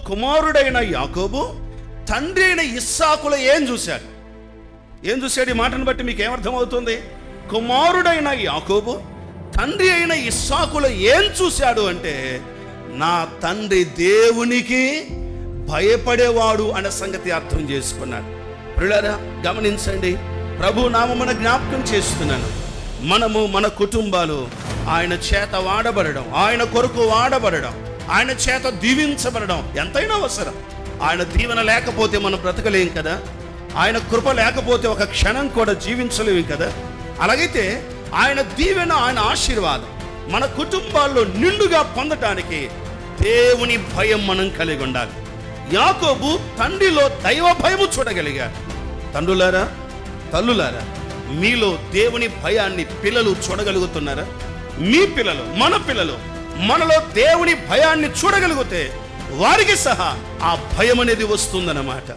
కుమారుడైన యాకోబు తండ్రి అయిన ఇస్సాకులో ఏం చూశాడు? ఈ మాటను బట్టి మీకు ఏమర్థమవుతుంది? కుమారుడైన యాకోబు తండ్రి అయిన ఇస్సాకులో ఏం చూశాడు అంటే, నా తండ్రి దేవునికి భయపడేవాడు అనే సంగతి అర్థం చేసుకున్నాడు. ప్రియులారా, గమనించండి, ప్రభు నామమున జ్ఞాపకం చేస్తున్నాను. మనము మన కుటుంబాలు ఆయన చేత వాడబడడం, ఆయన కొరకు వాడబడడం, ఆయన చేత దీవించబడడం ఎంతైనా అవసరం. ఆయన దీవెన లేకపోతే మనం బ్రతకలేం కదా. ఆయన కృప లేకపోతే ఒక క్షణం కూడా జీవించలేము కదా. అలాగైతే ఆయన దీవెన, ఆయన ఆశీర్వాదం మన కుటుంబాల్లో నిండుగా పొందటానికి దేవుని భయం మనం కలిగి ఉండాలి. యాకోబు తండ్రిలో దైవ భయము చూడగలిగాడు. తండ్రులారా, తల్లులారా, మీలో దేవుని భయాన్ని పిల్లలు చూడగలుగుతున్నారా? మీ పిల్లలు, మన పిల్లలు మనలో దేవుని భయాన్ని చూడగలిగితే వారికి సహా ఆ భయం అనేది వస్తుందన్నమాట.